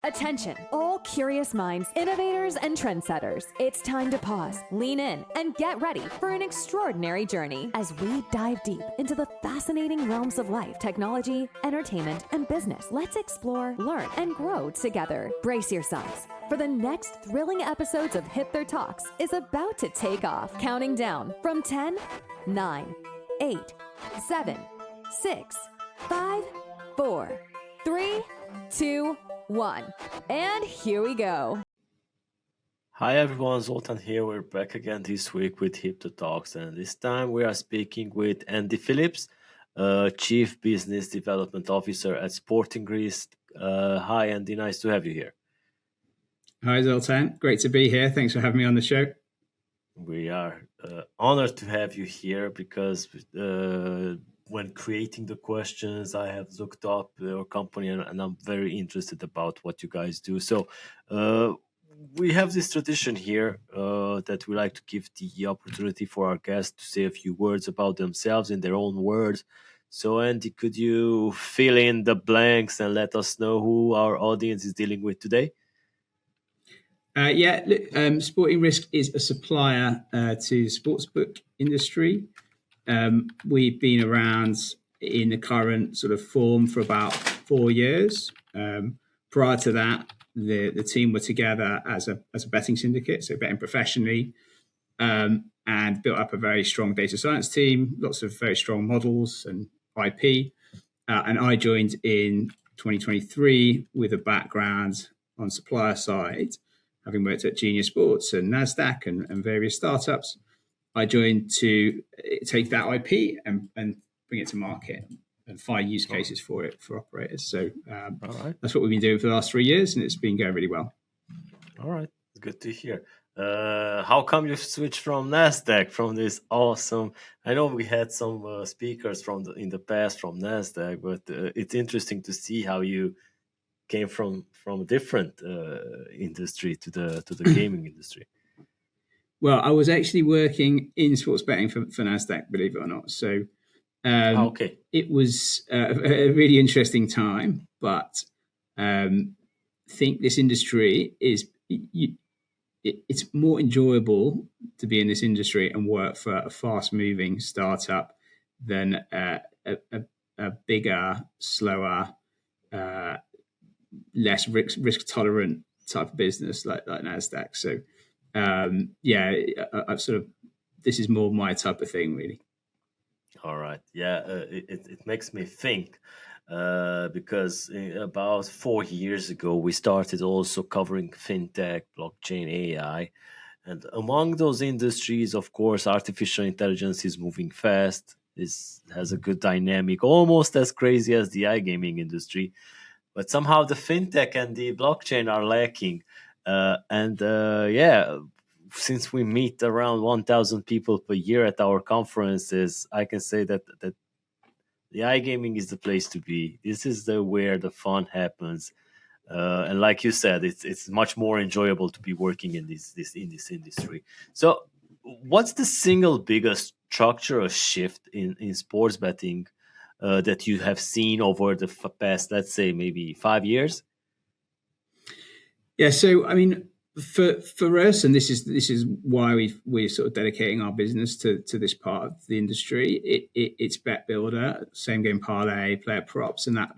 Attention, all curious minds, innovators, and trendsetters. It's time to pause, lean in, and get ready for an extraordinary journey as we dive deep into the fascinating realms of life, technology, entertainment, and business. Let's explore, learn, and grow together. Brace yourselves, for the next thrilling episodes of HIPTHER Talks is about to take off. Counting down from 10, 9, 8, 7, 6, 5, 4, 3, 2, 1. And here we go. Hi everyone, Zoltan here. We're back again this week with HIPTHER Talks, and this time we are speaking with Andy Phillips, Chief Business Development Officer at Sporting Greece. Hi Andy, nice to have you here. Hi Zoltan, great to be here. Thanks for having me on the show. We are honored to have you here because when creating the questions, I have looked up your company and I'm very interested about what you guys do. So we have this tradition here that we like to give the opportunity for our guests to say a few words about themselves in their own words. So Andy, could you fill in the blanks and let us know who our audience is dealing with today? Sporting Risk is a supplier to the sportsbook industry. We've been around in the current sort of form for about 4 years. Prior to that, the team were together as a betting syndicate, so betting professionally, and built up a very strong data science team, lots of very strong models and IP. And I joined in 2023 with a background on supplier side, having worked at Genius Sports and Nasdaq and various startups. I joined to take that IP and bring it to market and find use cases for it for operators. So that's what we've been doing for the last 3 years, and it's been going really well. All right, good to hear. How come you switched from Nasdaq, from this awesome? I know we had some speakers in the past from Nasdaq, but it's interesting to see how you came from a different industry to the gaming industry. Well, I was actually working in sports betting for Nasdaq, believe it or not. So It was a really interesting time, but I think this industry is it's more enjoyable to be in this industry and work for a fast-moving startup than a bigger, slower, less risk tolerant type of business like Nasdaq. So I've sort of, this is more my type of thing, really. All right. Yeah, it makes me think because about 4 years ago, we started also covering fintech, blockchain, AI. And among those industries, of course, artificial intelligence is moving fast. This has a good dynamic, almost as crazy as the iGaming industry. But somehow the fintech and the blockchain are lacking. Since we meet around 1,000 people per year at our conferences, I can say that the iGaming is the place to be. This is where the fun happens. And like you said, it's much more enjoyable to be working in this industry. So what's the single biggest structural shift in sports betting that you have seen over the past, let's say, maybe 5 years? Yeah, so I mean, for us, and this is why we're sort of dedicating our business to this part of the industry. It's BetBuilder, same game parlay, player props, and that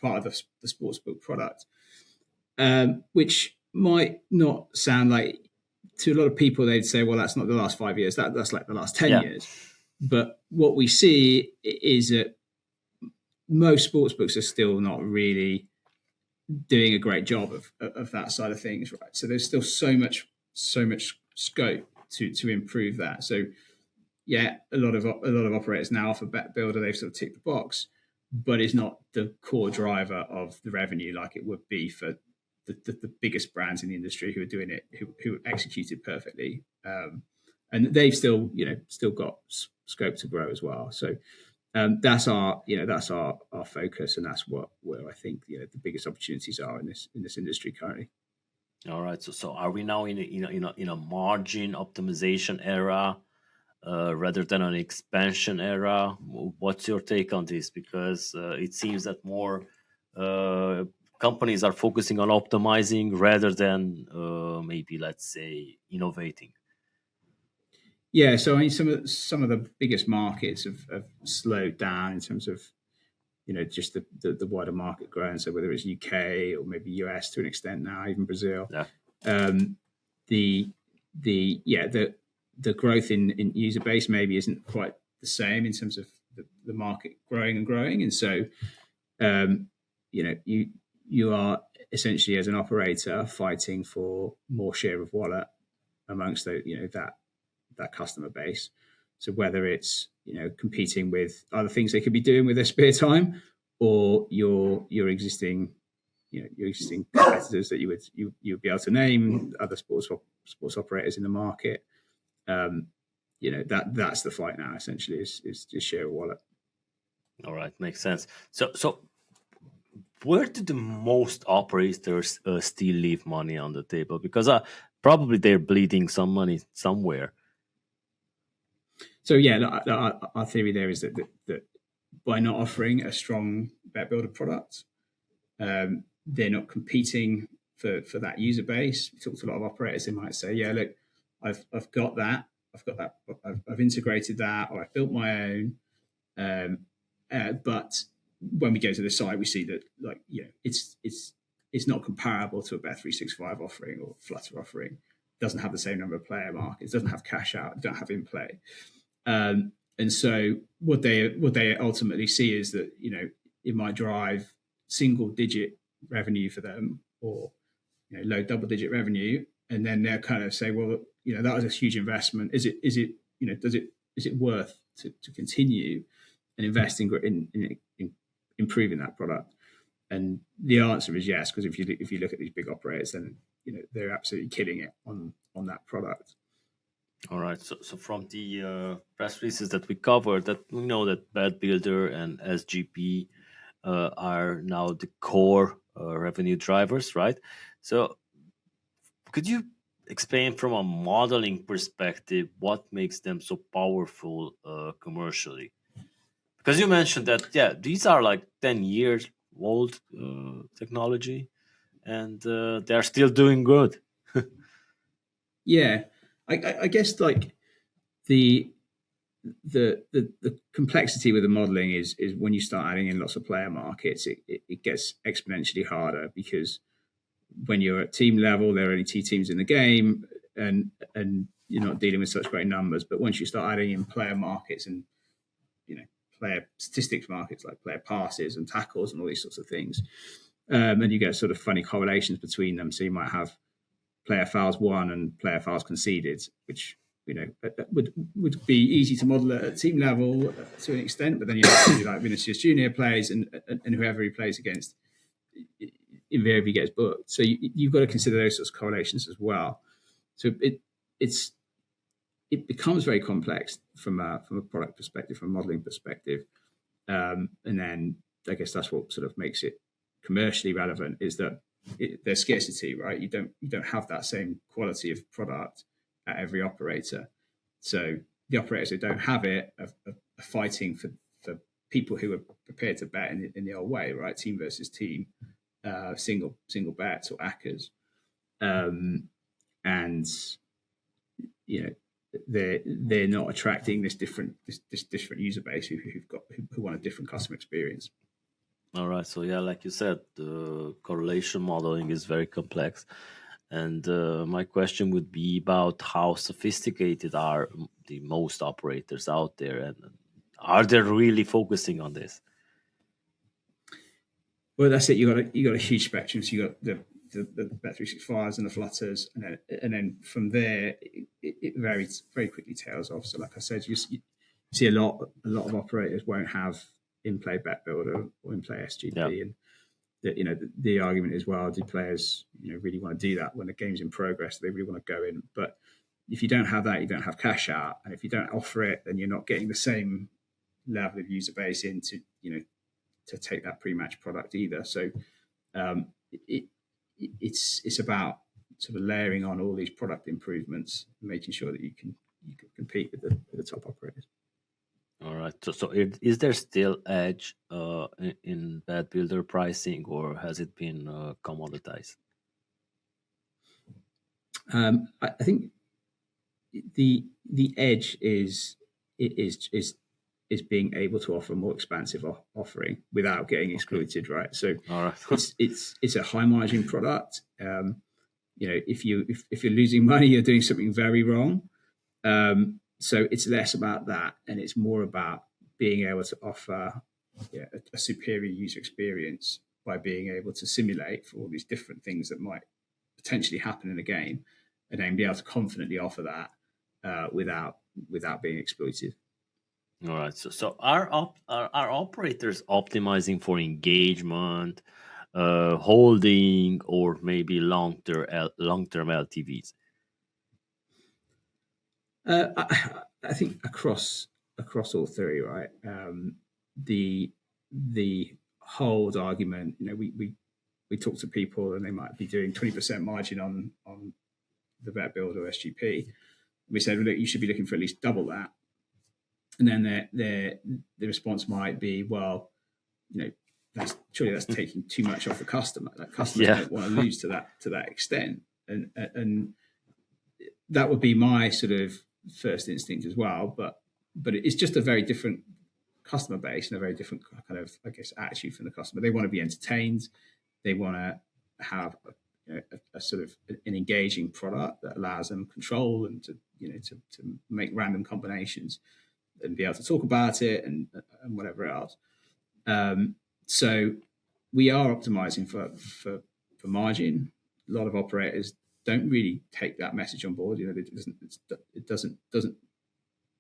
part of the sportsbook product, which might not sound like, to a lot of people, they'd say, well, that's not the last 5 years, that's like the last 10 years. But what we see is that most sportsbooks are still not really doing a great job of that side of things, right? So there's still so much scope to improve that. So yeah, a lot of operators now offer BetBuilder, they've sort of ticked the box, but it's not the core driver of the revenue like it would be for the biggest brands in the industry who are doing it, who execute it perfectly, and they've still got scope to grow as well. So that's our focus, and that's where I think the biggest opportunities are in this industry currently. All right. So are we now in a margin optimization era rather than an expansion era? What's your take on this? Because it seems that more companies are focusing on optimizing rather than maybe, let's say, innovating? Yeah, so I mean, some of the biggest markets have slowed down in terms of just the wider market growing. So whether it's UK or maybe US to an extent now, even Brazil, Yeah. the growth in user base maybe isn't quite the same in terms of the market growing, and so you are essentially as an operator fighting for more share of wallet amongst that customer base. So whether it's competing with other things they could be doing with their spare time, or your existing competitors that you'd be able to name, other sports operators in the market, that's the fight now. Essentially, is just share a wallet. All right, makes sense. So where do the most operators still leave money on the table? Because probably they're bleeding some money somewhere. So yeah, our theory there is that by not offering a strong BetBuilder product, they're not competing for that user base. We talked to a lot of operators. They might say, "Yeah, look, I've got that. I've integrated that, or I've built my own." But when we go to the site, we see that it's not comparable to a Bet365 offering or Flutter offering. It doesn't have the same number of player markets. It doesn't have cash out. It doesn't have in play. And so what they ultimately see is that it might drive single digit revenue for them, or low double digit revenue, and then they'll kind of say, well, that was a huge investment. Is it worth to continue and invest in improving that product? And the answer is yes, because if you look at these big operators, then they're absolutely killing it on that product. All right. So from the press releases that we covered, that we know that BetBuilder and SGP are now the core revenue drivers, right? So could you explain from a modeling perspective what makes them so powerful commercially? Because you mentioned that, these are like 10 years old technology, and they're still doing good. Yeah, I guess like the complexity with the modeling is when you start adding in lots of player markets, it gets exponentially harder, because when you're at team level, there are only 2 teams in the game, and you're not dealing with such great numbers. But once you start adding in player markets and player statistics markets, like player passes and tackles and all these sorts of things, and you get sort of funny correlations between them. So you might have player fouls won and player fouls conceded, which would be easy to model at team level to an extent, but then you have to do like Vinicius Junior plays, and whoever he plays against invariably gets booked. So you've got to consider those sorts of correlations as well. So it becomes very complex from a product perspective, from a modeling perspective, and then I guess that's what sort of makes it commercially relevant, is that there's scarcity, right? You don't have that same quality of product at every operator. So the operators who don't have it are fighting for people who are prepared to bet in the old way, right? Team versus team, single bets or ACCAs, and they're not attracting this different user base who want a different customer experience. All right. So yeah, like you said, the correlation modeling is very complex. And my question would be about how sophisticated are the most operators out there, and are they really focusing on this? Well, that's it. You got a huge spectrum. So you got the Bet365s and the Flutters, and then from there it varies very quickly, tails off. So like I said, you see a lot of operators won't have in-play BetBuilder or in-play SGP, and the argument is, well, do players really want to do that when the game's in progress? They really want to go in, but if you don't have that, you don't have cash out, and if you don't offer it, then you're not getting the same level of user base in to take that pre-match product either. So it's about sort of layering on all these product improvements, and making sure that you can compete with the top operators. All right. Is there still edge in BetBuilder pricing, or has it been commoditized? I think the edge is being able to offer a more expansive offering without getting exploited, right? So All right. it's a high margin product. If you're losing money, you're doing something very wrong. So it's less about that, and it's more about being able to offer a superior user experience by being able to simulate for all these different things that might potentially happen in a game, and then be able to confidently offer that without being exploited. All right. So are operators optimizing for engagement, holding, or maybe long-term LTVs? I think across all three, right? The hold argument, we talk to people and they might be doing 20% margin on the BetBuilder or SGP. We said, look, you should be looking for at least double that. And then the response might be, well, that's taking too much off the customer. That customer don't want to lose to that extent, and that would be my sort of first instinct as well. But it's just a very different customer base and a very different kind of, I guess, attitude from the customer. They want to be entertained. They want to have a sort of an engaging product that allows them control and to make random combinations and be able to talk about it and whatever else. So we are optimizing for margin. A lot of operators don't really take that message on board. It doesn't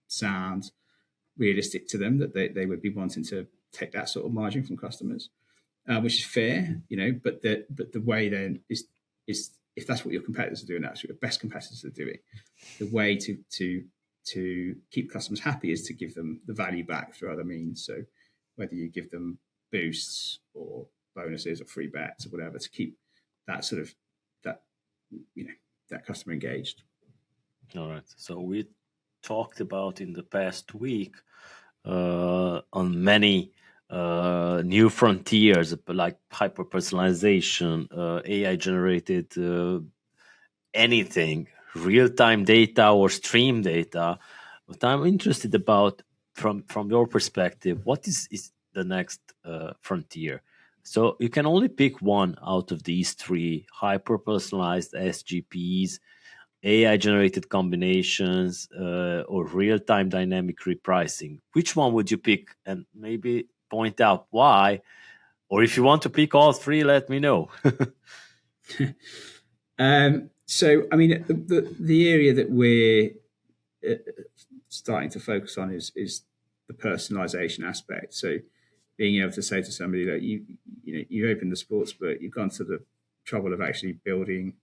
sound realistic to them that they would be wanting to take that sort of margin from customers, which is fair, But the way then is if that's what your competitors are doing, that's what your best competitors are doing. The way to keep customers happy is to give them the value back through other means. So whether you give them boosts or bonuses or free bets or whatever, to keep that sort of that customer engaged. All right. So we talked about in the past week on many new frontiers like hyper personalization, AI generated anything, real-time data or stream data. What I'm interested about from your perspective, what is the next frontier? So you can only pick one out of these three: hyper personalized SGPs, AI generated combinations, or real-time dynamic repricing. Which one would you pick? And maybe point out why. Or if you want to pick all three, let me know. So, I mean, the area that we're starting to focus on is the personalization aspect. So, being able to say to somebody that you opened the sportsbook, you've gone to the trouble of actually building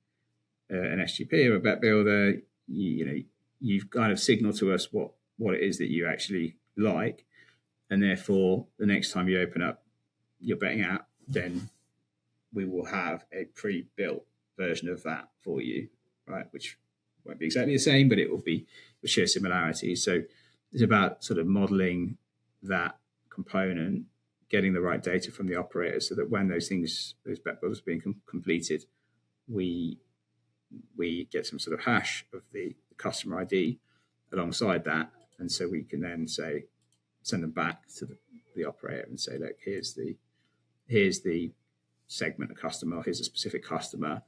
an SGP or a BetBuilder. You've kind of signaled to us what it is that you actually like, and therefore the next time you open up your betting app, then we will have a pre-built version of that for you, right? Which won't be exactly the same, but it will share similarities. So it's about sort of modeling that component, getting the right data from the operator, so that when those BetBuilders are being completed, we get some sort of hash of the customer ID alongside that, and so we can then send them back to the operator and say, look, here's the segment of customer, here's a specific customer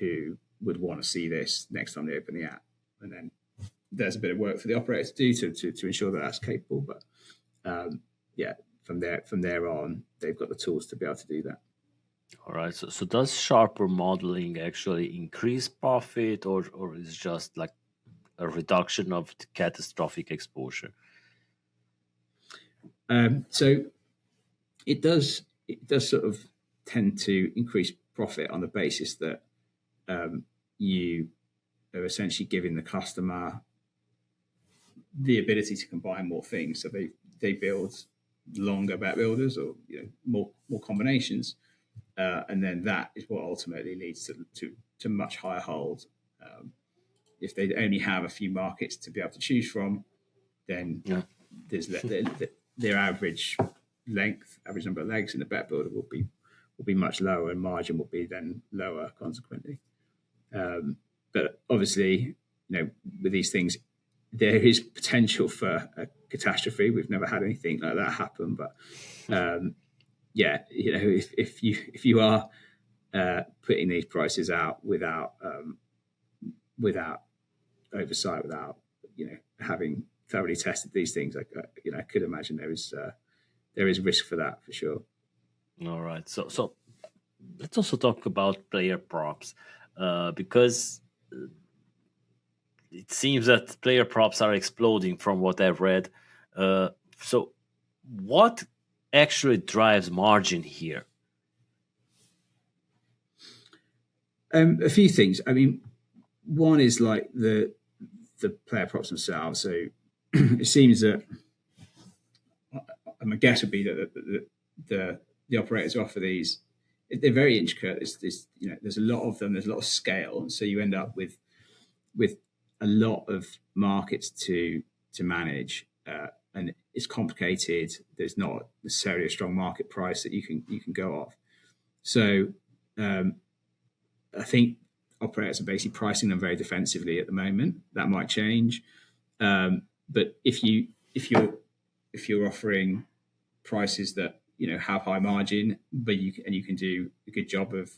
who would want to see this next time they open the app. And then there's a bit of work for the operator to do to ensure that that's capable. But from there on, they've got the tools to be able to do that. All right. So does sharper modeling actually increase profit, or is just like a reduction of the catastrophic exposure? So it does sort of tend to increase profit on the basis that you are essentially giving the customer the ability to combine more things. So they build longer BetBuilders or more combinations, and then that is what ultimately leads to much higher hold. If they only have a few markets to be able to choose from, then their average number of legs in the bet builder will be much lower, and margin will be then lower consequently. But obviously, with these things, there is potential for a catastrophe. We've never had anything like that happen, but if you are putting these prices out without oversight, without having thoroughly tested these things, I could imagine there is risk for that for sure. All right, so let's also talk about player props, because it seems that player props are exploding from what I've read. So what actually drives margin here? A few things. I mean, one is like the player props themselves. So it seems that my guess would be that the operators offer these. They're very intricate. There's a lot of them. There's a lot of scale, and so you end up with a lot of markets to manage, and it's complicated. There's not necessarily a strong market price that you can go off. So I think operators are basically pricing them very defensively at the moment. That might change, but if you're offering prices that have high margin, but you can do a good job of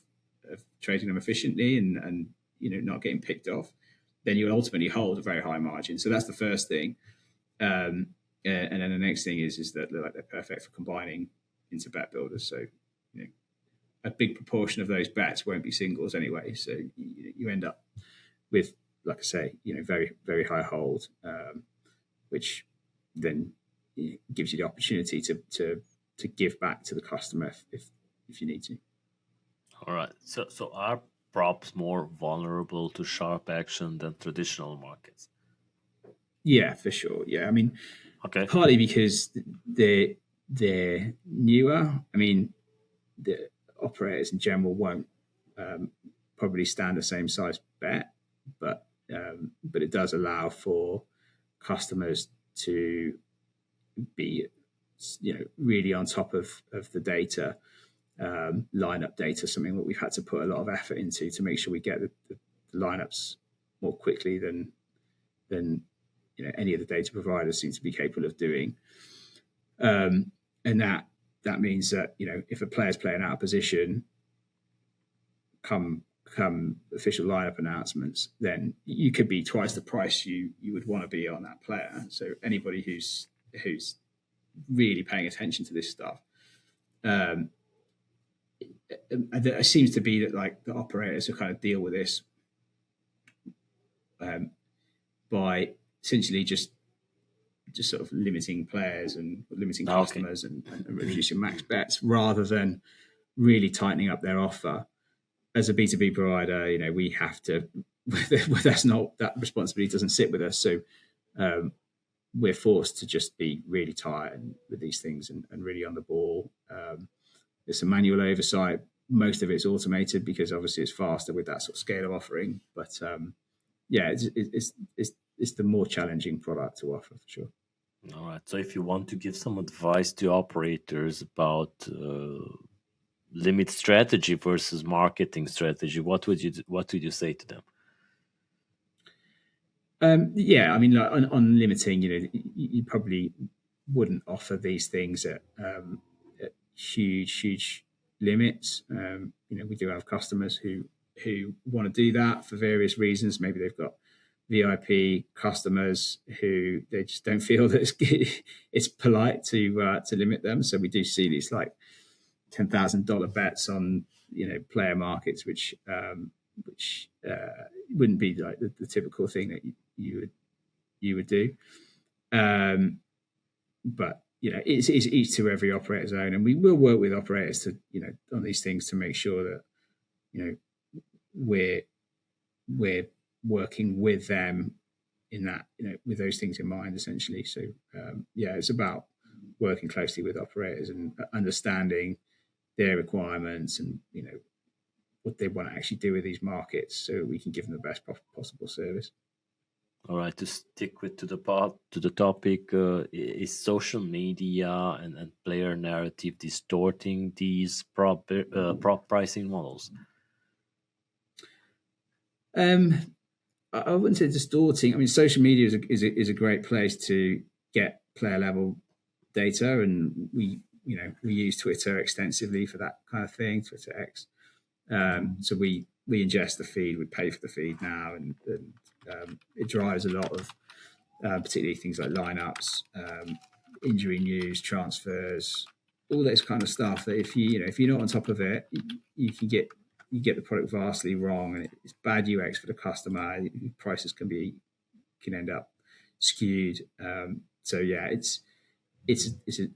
trading them efficiently and not getting picked off, then you'll ultimately hold a very high margin. So that's the first thing. And then the next thing is that they're perfect for combining into bet builders. So a big proportion of those bets won't be singles anyway. So you end up with, like I say, very, very high hold, which then gives you the opportunity to give back to the customer if you need to. All right. So are props more vulnerable to sharp action than traditional markets? Yeah, for sure. Yeah, I mean, okay, partly because they're newer. I mean, the operators in general won't probably stand the same size bet, but it does allow for customers to be really on top of the data, lineup data, something that we've had to put a lot of effort into to make sure we get the lineups more quickly than any of the data providers seem to be capable of doing. And that means that if a player's playing out of position, come official lineup announcements, then you could be twice the price you would want to be on that player. So anybody who's really paying attention to this stuff, it seems to be that like the operators will kind of deal with this by essentially just sort of limiting players and limiting customers and reducing max bets, rather than really tightening up their offer. As a B2B provider, we have to. That responsibility doesn't sit with us. So we're forced to just be really tight with these things and really on the ball. There's some manual oversight. Most of it's automated because obviously it's faster with that sort of scale of offering. But it's the more challenging product to offer for sure. All right. So if you want to give some advice to operators about limit strategy versus marketing strategy, what would you say to them? I mean, like on limiting, you probably wouldn't offer these things at huge limits. We do have customers who want to do that for various reasons. Maybe they've got VIP customers who they just don't feel that it's polite to limit them. So we do see these like $10,000 bets on player markets, which wouldn't be like the typical thing that you would do. But it's each to every operator's own, and we will work with operators to on these things to make sure that we're working with them in that with those things in mind essentially. So it's about working closely with operators and understanding their requirements and what they want to actually do with these markets, so we can give them the best possible service. All right, to stick with to the topic, is social media and player narrative distorting these prop pricing models? I wouldn't say distorting. I mean, social media is a great place to get player level data, and we use Twitter extensively for that kind of thing. Twitter X. So we ingest the feed. We pay for the feed now, and it drives a lot of particularly things like lineups, injury news, transfers, all this kind of stuff. That if you're not on top of it, you get the product vastly wrong, and it's bad UX for the customer. Prices can end up skewed. So yeah, it's a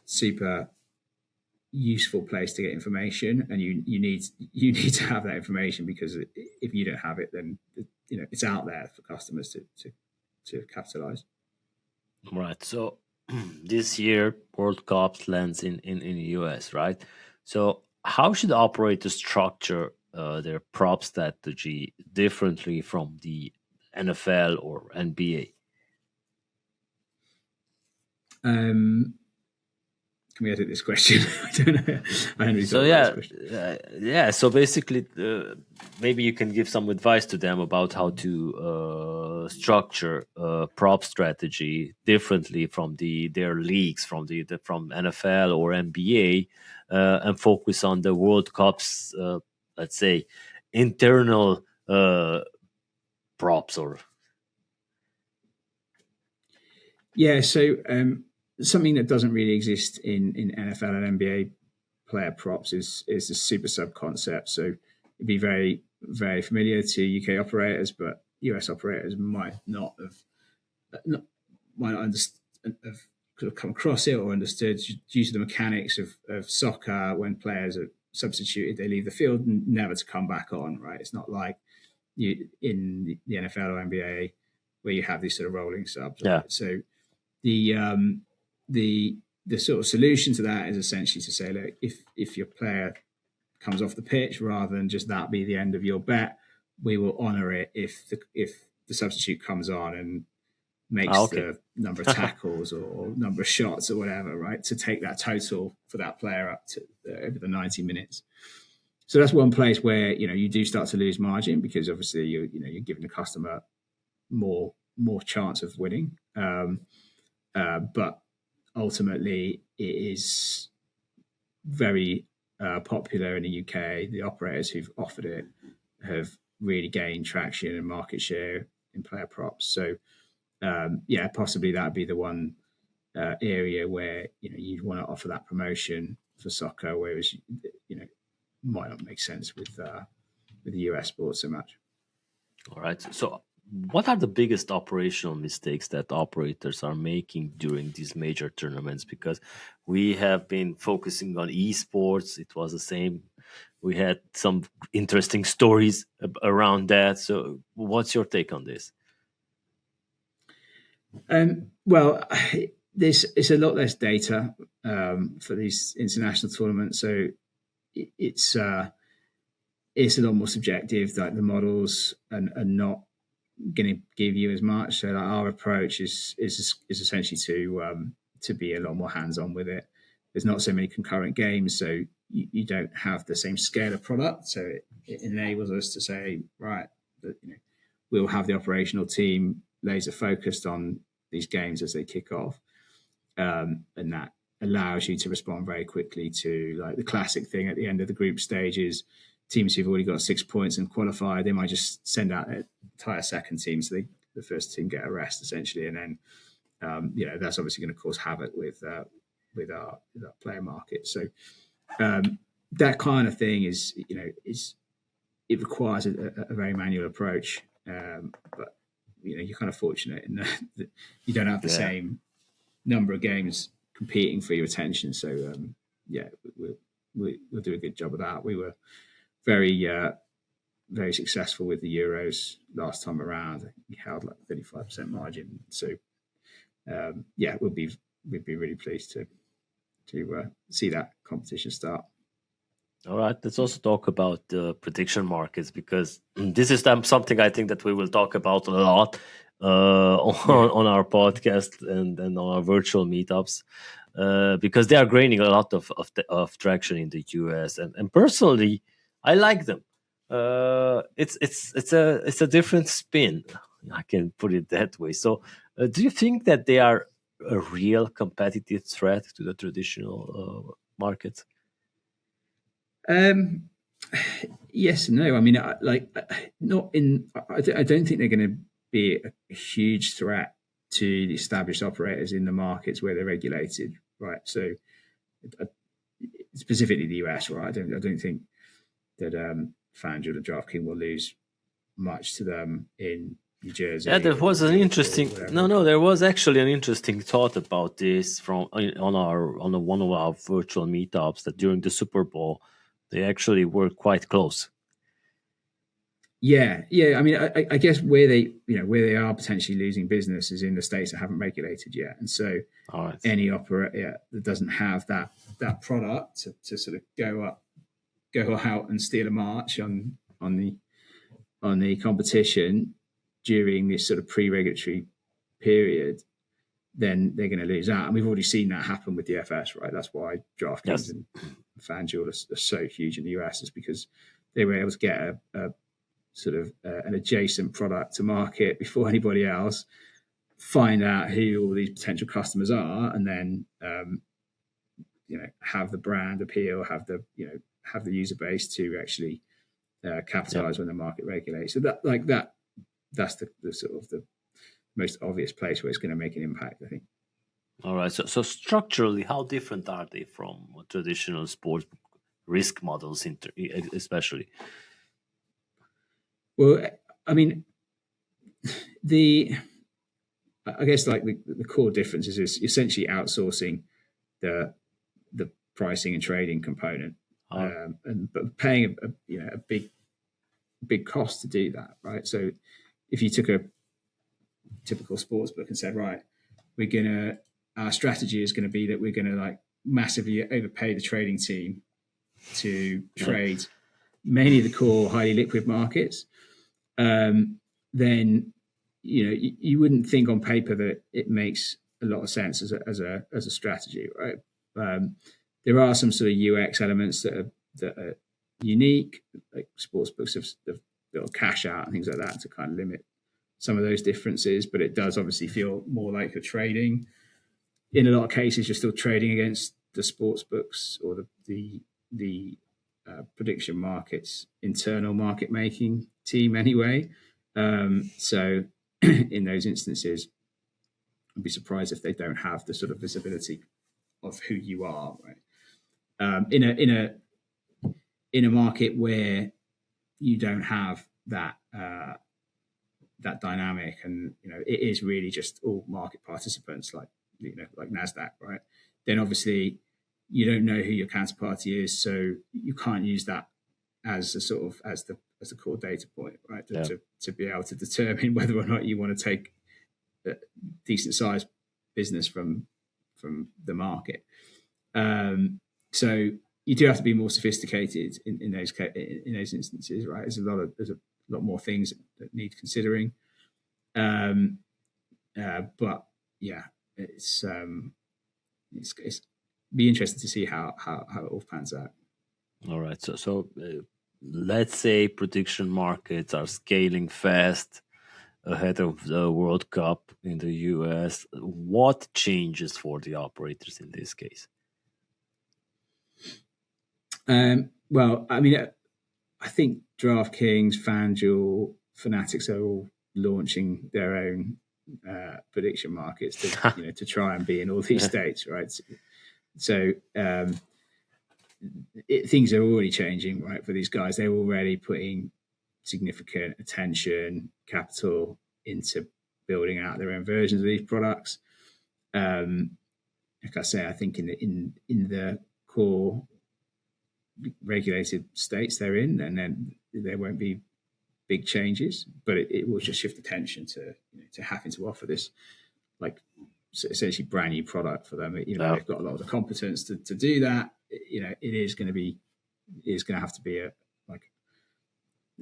super useful place to get information, and you need to have that information, because if you don't have it, then it's out there for customers to capitalize. Right. So this year World Cup lands in the US, right? So how should operators structure their prop strategy differently from the NFL or NBA? Can we edit this question? I don't know. I hadn't really So thought about this question. so basically, maybe you can give some advice to them about how to structure prop strategy differently from their leagues, from from NFL or NBA, and focus on the World Cup's, let's say, internal props or. Yeah, so something that doesn't really exist in NFL and NBA player props is the super sub concept. So it'd be very, very familiar to UK operators, but US operators might not have come across it or understood, due to the mechanics of soccer. When players are substituted, they leave the field never to come back on, right? It's not like you in the NFL or NBA where you have these sort of rolling subs. Right? Yeah. So the sort of solution to that is essentially to say, look, if your player comes off the pitch, rather than just that be the end of your bet, we will honor it if the substitute comes on and makes the number of tackles or number of shots or whatever, right? To take that total for that player up to over the 90 minutes. So that's one place where you do start to lose margin, because obviously you're giving the customer more chance of winning. But ultimately, it is very popular in the UK. The operators who've offered it have really gained traction and market share in player props. So, possibly that'd be the one area where you'd want to offer that promotion for soccer, whereas might not make sense with the US sports so much. All right. So what are the biggest operational mistakes that operators are making during these major tournaments? Because we have been focusing on esports. It was the same. We had some interesting stories around that. So what's your take on this? Well, it's a lot less data for these international tournaments. So it's a lot more subjective. Like the models are not going to give you as much. So our approach is essentially to be a lot more hands-on with it. There's not so many concurrent games, so you don't have the same scale of product. So it enables us to say, right, that we'll have the operational team laser focused on these games as they kick off, and that allows you to respond very quickly to, like, the classic thing at the end of the group stages. Teams who've already got 6 points and qualified, they might just send out their entire second team, so the first team get a rest essentially, and then that's obviously going to cause havoc with our player market. So that kind of thing is it requires a very manual approach, but you're kind of fortunate in that you don't have the same number of games competing for your attention. So we'll do a good job of that. We were very very successful with the Euros last time around. We held like 35% margin. So we'd be really pleased to see that competition start. All right, let's also talk about the prediction markets, because this is something I think that we will talk about a lot on our podcast and on our virtual meetups, because they are gaining a lot of traction in the US, and personally, I like them. It's a different spin. I can put it that way. So, do you think that they are a real competitive threat to the traditional markets? Yes and no. I mean, not in. I don't think they're going to be a huge threat to the established operators in the markets where they're regulated, right? So, specifically the US, right? I don't think that FanDuel or DraftKings will lose much to them in New Jersey. Yeah, there was an interesting. No, there was actually an interesting thought about this from on one of our virtual meetups, that during the Super Bowl they actually were quite close. Yeah. I mean, I guess where they are potentially losing business is in the states that haven't regulated yet, and so any operator that doesn't have that product to sort of go out and steal a march on the competition during this sort of pre-regulatory period, then they're going to lose out. And we've already seen that happen with the FS, right? That's why DraftKings and FanDuel are so huge in the US, is because they were able to get a sort of an adjacent product to market before anybody else, find out who all these potential customers are, and then have the brand appeal, have the user base to actually capitalize when the market regulates. So that's the sort of the most obvious place where it's going to make an impact, I think. All right. So structurally, how different are they from traditional sports risk models, especially? Well, I mean, I guess like the core difference is essentially outsourcing the pricing and trading component, but paying a big cost to do that, right? So if you took a typical sportsbook and said, right, our strategy is going to be that we're going to like massively overpay the trading team to trade mainly the core highly liquid markets, then you wouldn't think on paper that it makes a lot of sense as a strategy, right? There are some sort of UX elements that are unique, like sportsbooks have built cash out and things like that to kind of limit some of those differences, but it does obviously feel more like you're trading. In a lot of cases, you're still trading against the sportsbooks or the prediction markets internal market making team anyway. So in those instances, I'd be surprised if they don't have the sort of visibility of who you are, right? In a market where you don't have that dynamic, and it is really just all market participants like Nasdaq, right? Then obviously you don't know who your counterparty is, so you can't use that as a sort of as the core data point, right? To be able to determine whether or not you want to take a decent sized business from the market. So you do have to be more sophisticated in those instances, right? There's a lot more things that need considering. But yeah, it's be interesting to see how it all pans out. All right. So let's say prediction markets are scaling fast ahead of the World Cup in the US. What changes for the operators in this case? Well, I mean, I think DraftKings, FanDuel, Fanatics are all launching their own prediction markets to try and be in all these states, right? So things are already changing, right, for these guys. They're already putting significant attention, capital into building out their own versions of these products. Like I say, I think in the core regulated states they're in, and then there won't be big changes, but it will just shift attention to having to offer this like essentially brand new product for them. They've got a lot of the competence to do that. It is going to have to be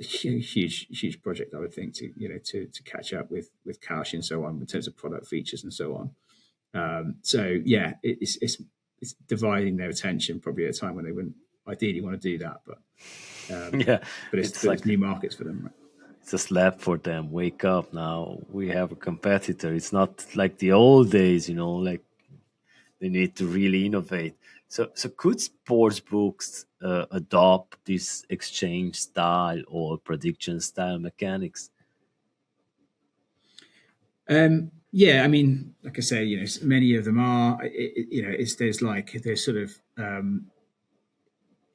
huge project, I would think, to catch up with Couch and so on in terms of product features and so on. So yeah, it's dividing their attention probably at a time when they wouldn't ideally want to do that, but it's new markets for them, right? It's a slap for them. Wake up now. We have a competitor. It's not like the old days, like they need to really innovate. So could sportsbooks adopt this exchange style or prediction style mechanics? Yeah, I mean, like I say, many of them are. There's sort of.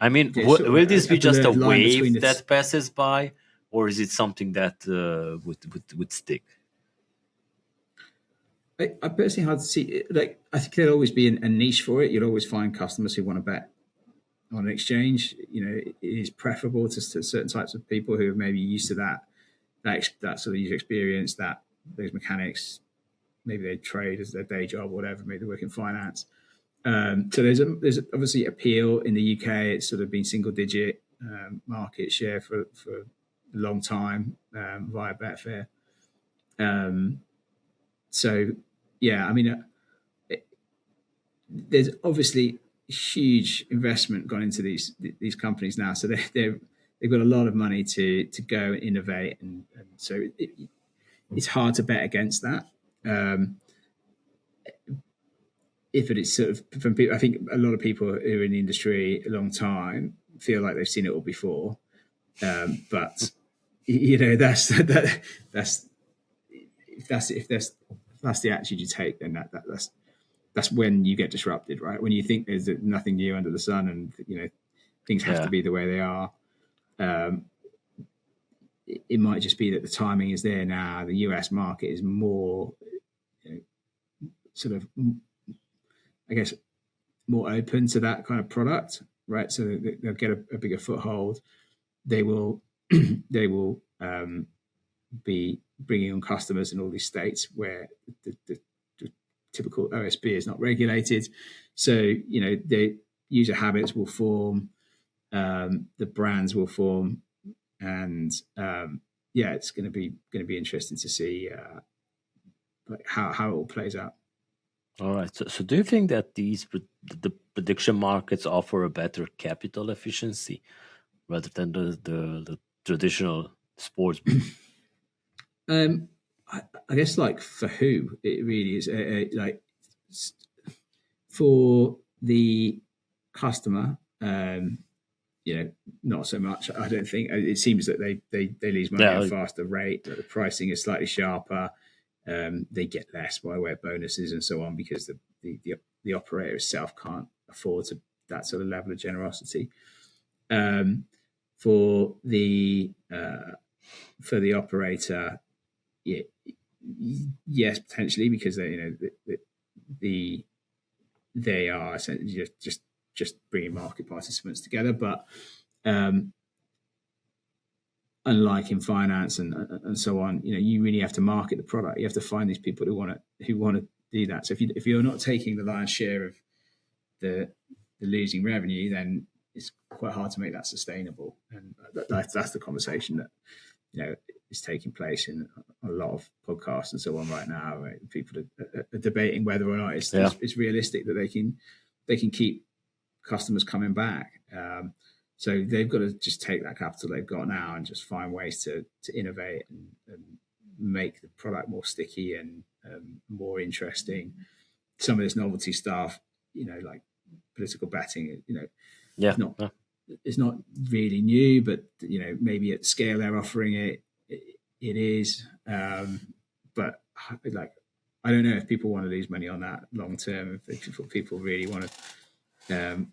I mean, will this be just a wave that passes by, or is it something that would stick? I personally hard to see. Like, I think there'll always be a niche for it. You'll always find customers who want to bet on an exchange. It is preferable to certain types of people who are maybe used to that sort of user experience, those mechanics. Maybe they trade as their day job, or whatever. Maybe they work in finance. So there's obviously appeal in the UK. It's sort of been single digit market share for a long time via Betfair. So yeah, I mean, there's obviously huge investment gone into these companies now. So they've got a lot of money to go and innovate, and so it's hard to bet against that. If it is sort of from people, I think a lot of people who are in the industry a long time feel like they've seen it all before. But that's the attitude you take, then that's when you get disrupted, right? When you think there's nothing new under the sun, and things have to be the way they are. It might just be that the timing is there now. The US market is more sort of, I guess, more open to that kind of product, right? So they'll get a bigger foothold. They will be bringing on customers in all these states where the typical OSB is not regulated. So the user habits will form, the brands will form, and it's going to be interesting to see how it all plays out. All right. So do you think that the prediction markets offer a better capital efficiency rather than the traditional sports book? I guess, like, for who it really is, like for the customer, not so much. I don't think. It seems that they lose money at a faster rate. The pricing is slightly sharper. They get less by way of bonuses and so on, because the operator itself can't afford that sort of level of generosity. For the operator, yes, potentially, because they are essentially just bringing market participants together, but unlike in finance and so on, you really have to market the product. You have to find these people who want to do that. So if you're not taking the lion's share of the losing revenue, then it's quite hard to make that sustainable. And that's the conversation that is taking place in a lot of podcasts and so on right now. Right? People are debating whether or not it's realistic that they can keep customers coming back. So they've got to just take that capital they've got now and just find ways to innovate and make the product more sticky and more interesting. Some of this novelty stuff, like political betting, it's not really new, but maybe at scale they're offering it is. But like, I don't know if people want to lose money on that long term. If people really want to.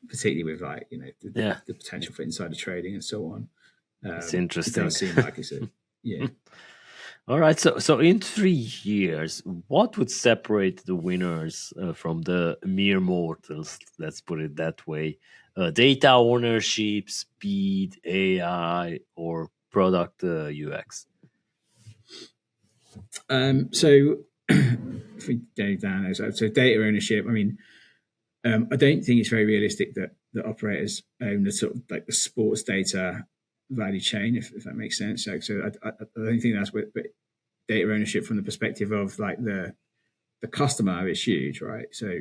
Particularly with the potential for insider trading and so on. It's interesting. It does seem like it's yeah. All right. So in 3 years, what would separate the winners from the mere mortals? Let's put it that way. Data ownership, speed, AI, or product UX? So if we go down, so data ownership, I mean, I don't think it's very realistic that operators own the sort of like the sports data value chain, if that makes sense. So I don't think that's what, but data ownership from the perspective of like the customer is huge, right? So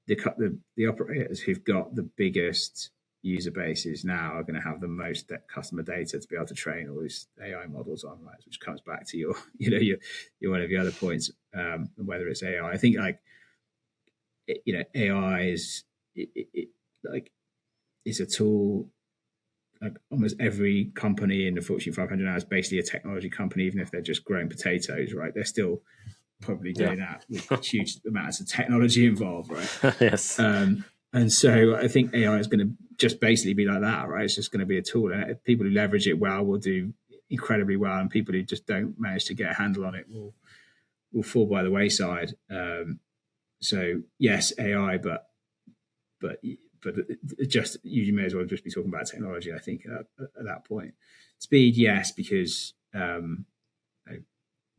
the operators who've got the biggest user bases now are going to have the most customer data to be able to train all these AI models on, right? Which comes back to your one of the other points, whether it's AI. I think like AI is like it's a tool. Like almost every company in the Fortune 500 now is basically a technology company, even if they're just growing potatoes, right? They're still probably doing that with huge amounts of technology involved, right? Yes. And so I think AI is going to just basically be like that, right? It's just going to be a tool, and people who leverage it well will do incredibly well, and people who just don't manage to get a handle on it will fall by the wayside. So yes, AI, but just you may as well just be talking about technology. I think at that point, speed, yes, because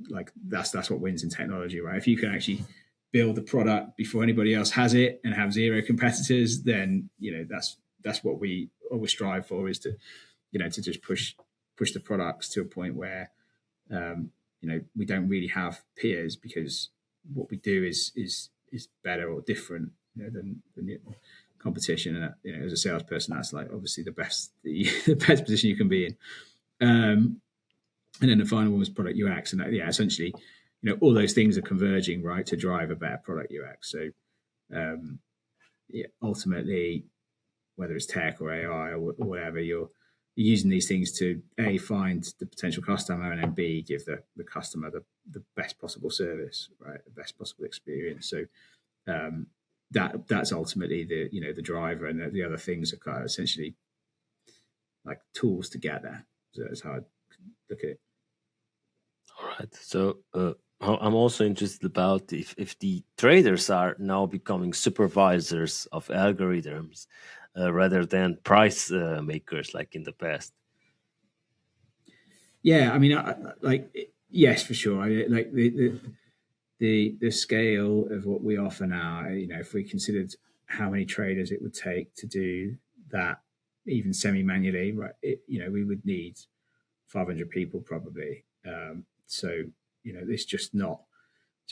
like that's what wins in technology, right? If you can actually build the product before anybody else has it and have zero competitors, then that's what we always strive for, is to to just push the products to a point where we don't really have peers, because what we do is better or different than the competition. And as a salesperson, that's like obviously the best position you can be in. And then the final one was product UX, and essentially, all those things are converging, right, to drive a better product UX. So, ultimately, whether it's tech or AI or whatever, you're using these things to A, find the potential customer, and then B, give the customer the best possible service, right, the best possible experience. So, that's ultimately the driver, and the other things are kind of essentially like tools to get there. So that's how I look at it. All right. So I'm also interested about if the traders are now becoming supervisors of algorithms rather than price makers like in the past. Yeah, I mean, yes, for sure. Like the scale of what we offer now, if we considered how many traders it would take to do that, even semi-manually, right? We would need 500 people probably. So it's just not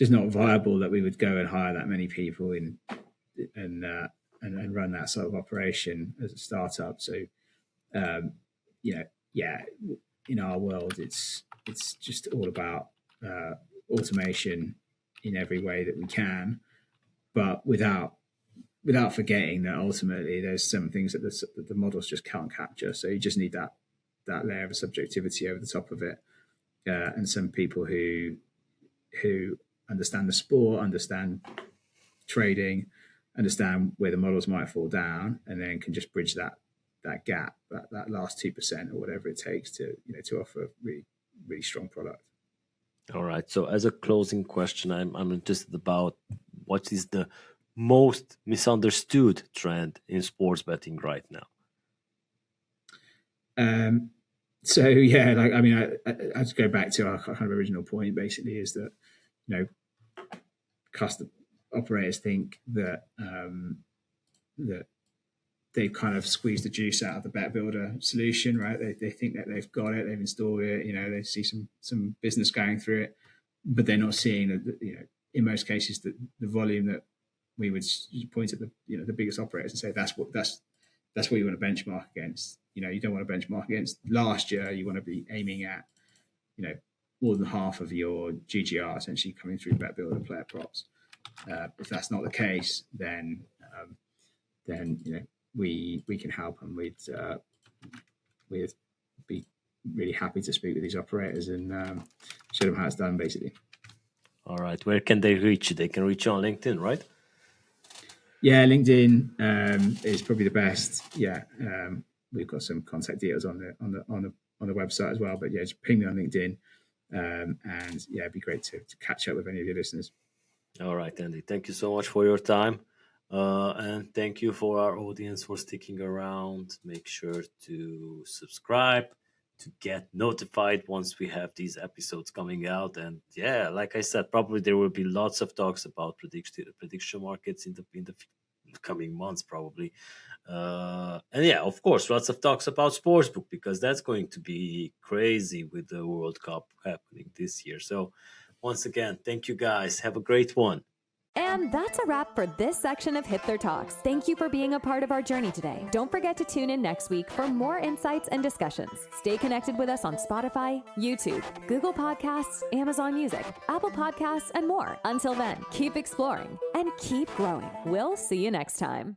viable that we would go and hire that many people and run that sort of operation as a startup. So in our world, it's just all about automation in every way that we can, but without forgetting that ultimately there's some things that the models just can't capture. So you just need that layer of subjectivity over the top of it, and some people who understand the sport, understand trading, understand where the models might fall down, and then can just bridge that gap, that last 2% or whatever it takes to offer a really, really strong product. All right. So as a closing question, I'm interested about what is the most misunderstood trend in sports betting right now. So yeah, like I mean, I have to go back to our kind of original point. Basically, is that custom operators think that that they've kind of squeezed the juice out of the BetBuilder solution, right? They think that they've got it, they've installed it, they see some business going through it, but they're not seeing that, in most cases, the volume that we would point at the biggest operators and say that's what you want to benchmark against. You don't want to benchmark against last year. You want to be aiming at, more than half of your GGR essentially coming through BetBuilder player props. If that's not the case, then we can help, and we'd be really happy to speak with these operators and show them how it's done, basically. All right. Where can they reach you? They can reach you on LinkedIn, right? Yeah, LinkedIn is probably the best. Yeah, we've got some contact details on the website as well. But yeah, just ping me on LinkedIn, and yeah, it'd be great to catch up with any of your listeners. All right, Andy. Thank you so much for your time. And thank you for our audience for sticking around. Make sure to subscribe to get notified once we have these episodes coming out. And yeah, like I said, probably there will be lots of talks about prediction markets in the coming months probably. And yeah, of course, lots of talks about sportsbook because that's going to be crazy with the World Cup happening this year. So once again, thank you guys. Have a great one. And that's a wrap for this section of HIPTHER Talks. Thank you for being a part of our journey today. Don't forget to tune in next week for more insights and discussions. Stay connected with us on Spotify, YouTube, Google Podcasts, Amazon Music, Apple Podcasts, and more. Until then, keep exploring and keep growing. We'll see you next time.